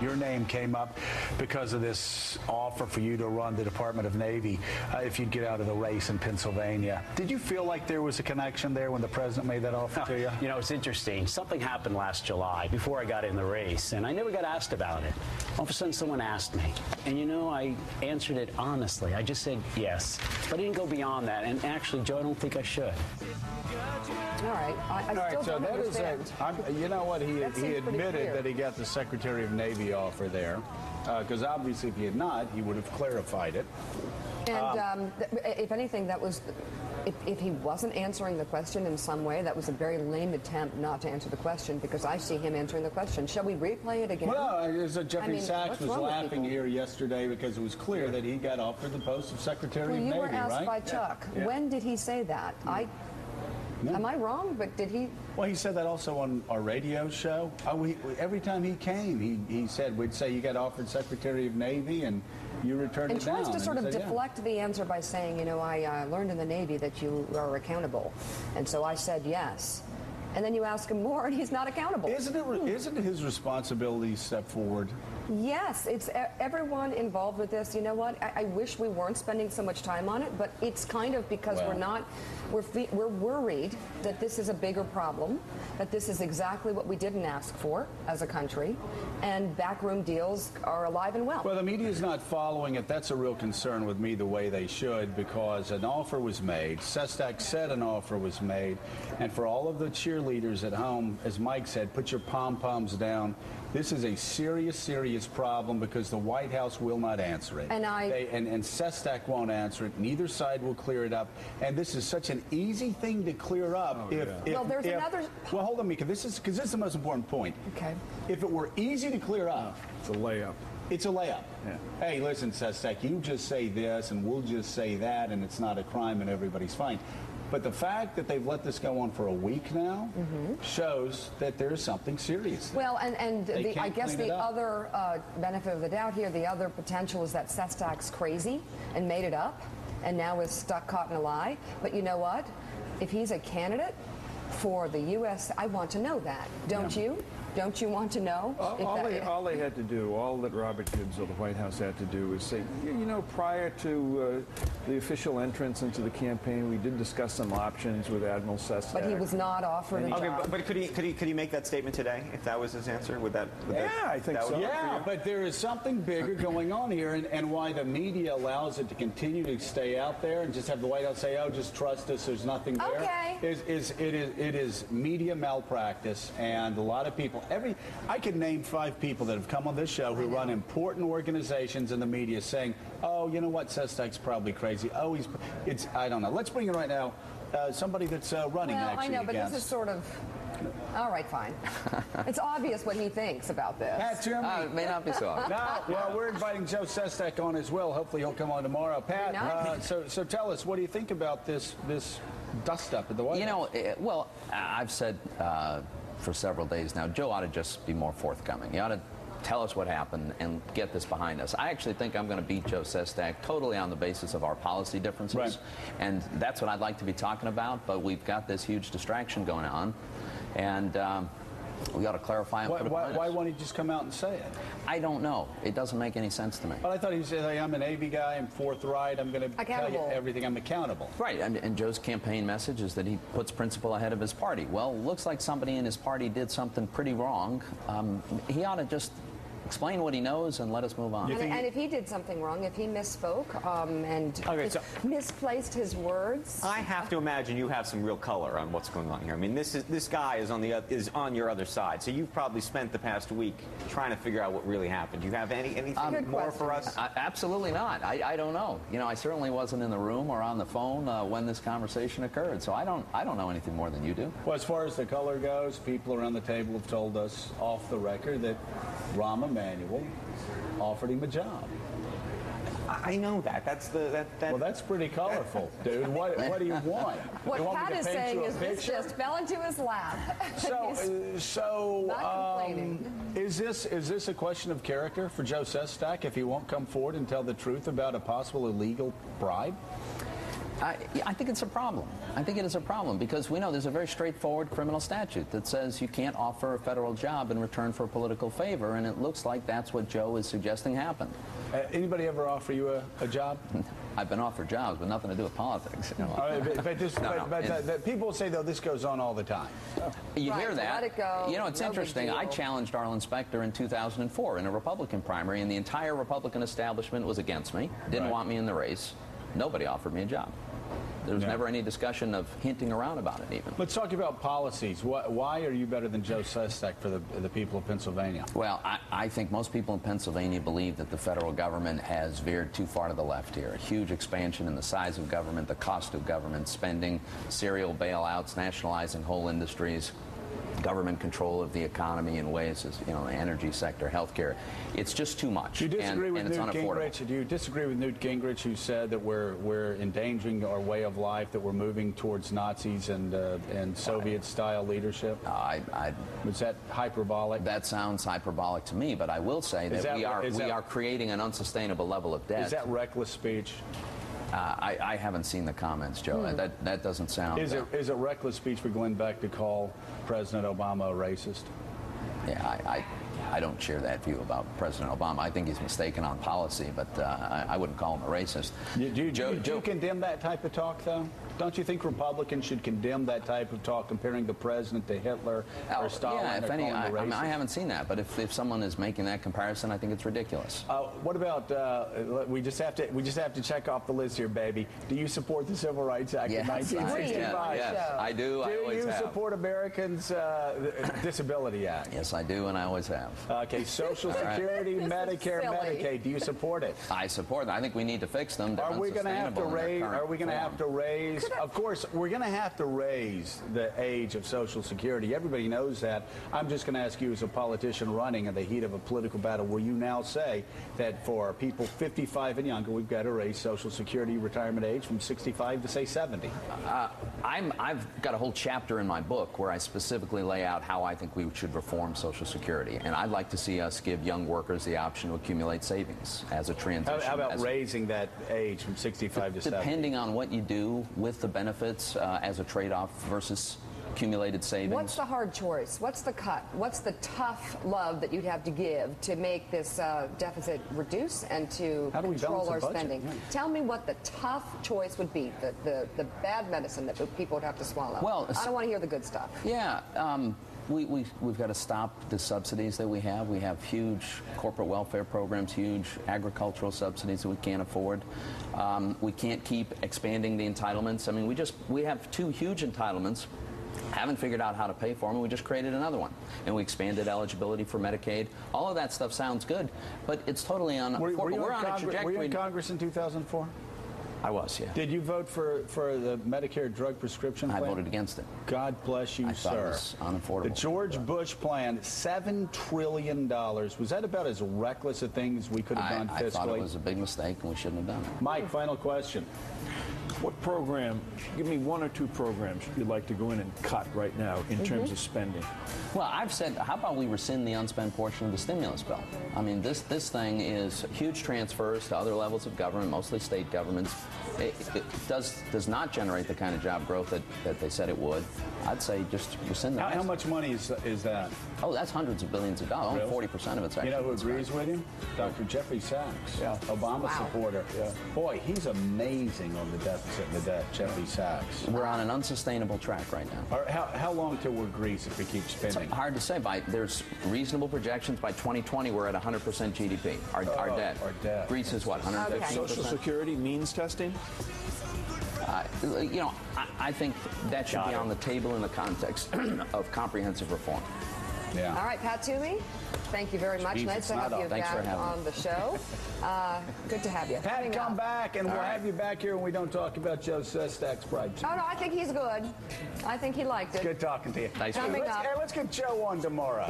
your name came up because of this offer for you to run the Department of Navy if you'd get out of the race in Pennsylvania. Did you feel like there was a connection there when the president made that offer to you? You know, it's interesting. Something happened last July before I got in the race, and I never got asked about it. All of a sudden, someone asked me, and you know, I answered it honestly. I just said yes, but I didn't go beyond that. And actually, Joe, I don't think I should. All right. I still don't understand. You know what? He admitted that he got the Secretary of Navy offer there, because obviously if he had not, he would have clarified it. And if anything, that was, if he wasn't answering the question in some way, that was a very lame attempt not to answer the question, because I see him answering the question. Shall we replay it again? Well, Jeffrey Sachs was laughing here yesterday because it was clear that he got offered the post of Secretary of Navy, right? You were asked by Chuck. Yeah. When did he say that? Am I wrong? But did he? Well, he said that also on our radio show. Every time he came, he said, we'd say you got offered Secretary of Navy and you returned it down. And tries to sort of deflect the answer by saying, you know, I learned in the Navy that you are accountable. And so I said yes. And then you ask him more, and he's not accountable. Isn't it his responsibility to step forward? Yes, it's everyone involved with this. You know what? I wish we weren't spending so much time on it, but it's kind of because we're worried that this is a bigger problem, that this is exactly what we didn't ask for as a country, and backroom deals are alive and well. Well, the media is not following it. That's a real concern with me, the way they should, because an offer was made. Sestak said an offer was made, and for all of the cheerleaders at home, as Mike said, put your pom-poms down. This is a serious, serious problem because the White House will not answer it. And Sestak won't answer it. Neither side will clear it up. And this is such an easy thing to clear up. Well, hold on, Mika. This is the most important point. Okay. If it were easy to clear up, it's a layup. It's a layup. Yeah. Hey, listen, Sestak, you just say this, and we'll just say that, and it's not a crime, and everybody's fine. But the fact that they've let this go on for a week now shows that there's something serious there. Well, I guess the other benefit of the doubt here, the other potential is that Sestak's crazy and made it up and now is stuck caught in a lie. But you know what? If he's a candidate for the U.S., I want to know that. Don't you? Don't you want to know? All they had to do, all that Robert Gibbs of the White House had to do was say, you know, prior to the official entrance into the campaign, we did discuss some options with Admiral Sestak. But he was not offered a job. But could he make that statement today if that was his answer? I think so. Yeah, but there is something bigger going on here, and why the media allows it to continue to stay out there and just have the White House say, "Oh, just trust us, there's nothing there." Okay. It is media malpractice, and a lot of people. I could name 5 people that have come on this show who run important organizations in the media saying, "Oh, you know what? Sestak's probably crazy. Oh, I don't know." Let's bring in right now somebody that's running. Well, I know, but this is sort of. All right, fine. It's obvious what he thinks about this. Pat, it may not be so obvious. No, well, we're inviting Joe Sestak on as well. Hopefully he'll come on tomorrow. Pat, so tell us, what do you think about this dust-up at the White House? You know, well, I've said for several days now, Joe ought to just be more forthcoming. He ought to tell us what happened and get this behind us. I actually think I'm going to beat Joe Sestak totally on the basis of our policy differences. Right. And that's what I'd like to be talking about, but we've got this huge distraction going on. And we ought to clarify it. Why won't he just come out and say it? I don't know. It doesn't make any sense to me. Well, I thought he said, hey, I'm a Navy guy, I'm forthright, I'm going to tell you everything, I'm accountable. Right, and Joe's campaign message is that he puts principle ahead of his party. Well, looks like somebody in his party did something pretty wrong. He ought to just explain what he knows and let us move on. And if he did something wrong, if he misspoke misplaced his words, I have to imagine you have some real color on what's going on here. I mean, this guy is on your other side, so you've probably spent the past week trying to figure out what really happened. Do you have anything more for us? Absolutely not. I don't know. You know, I certainly wasn't in the room or on the phone when this conversation occurred, so I don't know anything more than you do. Well, as far as the color goes, people around the table have told us off the record that Rahm Emanuel offered him a job. I know that. Well, that's pretty colorful, dude. What do you want? What Pat is saying is this just fell into his lap. Is this a question of character for Joe Sestak if he won't come forward and tell the truth about a possible illegal bribe? I think it's a problem. I think it is a problem because we know there's a very straightforward criminal statute that says you can't offer a federal job in return for political favor, and it looks like that's what Joe is suggesting happened. Anybody ever offer you a job? I've been offered jobs, but nothing to do with politics. You know. But people say, though, this goes on all the time. You hear so that. let it go. You know, it's No interesting. big deal. I challenged Arlen Specter in 2004 in a Republican primary, and the entire Republican establishment was against me, didn't want me in the race. Nobody offered me a job. There was never any discussion of hinting around about it, even. Let's talk about policies. Why are you better than Joe Sestak for the people of Pennsylvania? Well, I think most people in Pennsylvania believe that the federal government has veered too far to the left here. A huge expansion in the size of government, the cost of government spending, serial bailouts, nationalizing whole industries, government control of the economy in ways as, you know, the energy sector, healthcare. It's just too much. Do you disagree with and it's Newt unaffordable. Gingrich? Do you disagree with Newt Gingrich, who said that we're endangering our way of life, that we're moving towards Nazis and Soviet-style leadership? Was that hyperbolic? That sounds hyperbolic to me, but I will say that we are creating an unsustainable level of debt. Is that reckless speech? I haven't seen the comments, Joe. That doesn't sound. Is it reckless speech for Glenn Beck to call President Obama a racist? Yeah, I don't share that view about President Obama. I think he's mistaken on policy, but I wouldn't call him a racist. Do you condemn that type of talk, though? Don't you think Republicans should condemn that type of talk, comparing the president to Hitler or Stalin? Yeah, if any, I I haven't seen that, but if someone is making that comparison, I think it's ridiculous. What about we just have to check off the list here, baby. Do you support the Civil Rights Act of 1965? Yes, I do. I always Do you have. support Americans' Disability Act? Yes, I do, and I always have. Okay, Social Security, Medicare, Medicaid. Do you support it? I support them. I think we need to fix them. Are we going to have to raise? Are we going to have to raise? Of course, we're going to have to raise the age of Social Security. Everybody knows that. I'm just going to ask you, as a politician running in the heat of a political battle, will you now say that for people 55 and younger, we've got to raise Social Security retirement age from 65 to, say, 70? I've got a whole chapter in my book where I specifically lay out how I think we should reform Social Security, and I'd like to see us give young workers the option to accumulate savings as a transition. How about raising that age from 65 to 70? Depending on what you do with the benefits as a trade-off versus accumulated savings. What's the hard choice? What's the cut? What's the tough love that you'd have to give to make this deficit reduce and to control our spending? Yeah. Tell me what the tough choice would be, the bad medicine that people would have to swallow. Well, I don't want to hear the good stuff. Yeah. We've got to stop the subsidies that we have. We have huge corporate welfare programs, huge agricultural subsidies that we can't afford. We can't keep expanding the entitlements. I mean, we have two huge entitlements. Haven't figured out how to pay for them, and we just created another one. And we expanded eligibility for Medicaid. All of that stuff sounds good, but it's totally unaffordable. We're on a trajectory. Were you in Congress in 2004? I was, yeah. Did you vote for the Medicare drug prescription plan? I voted against it. God bless you, I sir. Thought it was unaffordable. The George Bush plan, $7 trillion. Was that about as reckless a thing as we could have done fiscally? I thought it was a big mistake, and we shouldn't have done it. Mike, final question. What program, give me one or two programs you'd like to go in and cut right now in terms of spending? Well, I've said, how about we rescind the unspent portion of the stimulus bill? I mean, this thing is huge transfers to other levels of government, mostly state governments. It does not generate the kind of job growth that they said it would. I'd say just rescind the How much money is that? Oh, that's hundreds of billions of dollars. Really? 40% of it's actually. You know who agrees with him? Dr. Jeffrey Sachs, Obama supporter. Yeah. Boy, he's amazing on the deficit and the debt, Jeffrey Sachs. We're on an unsustainable track right now. How long till we're greased if we keep spending? It's hard to say. There's reasonable projections. By 2020, we're at 100% GDP. Our debt. Our debt. Greece is what, 150%? Okay. Social Security means testing? You know, I think that should be on the table in the context of comprehensive reform. Yeah. All right, Pat Toomey, thank you very much. Nice to have you back on the show. Good to have you. Pat, come back, and we'll have you back here when we don't talk about Joe Sestak's pride. Oh, no, I think he's good. I think he liked it. Good talking to you. Thanks. Coming up. Let's get Joe on tomorrow.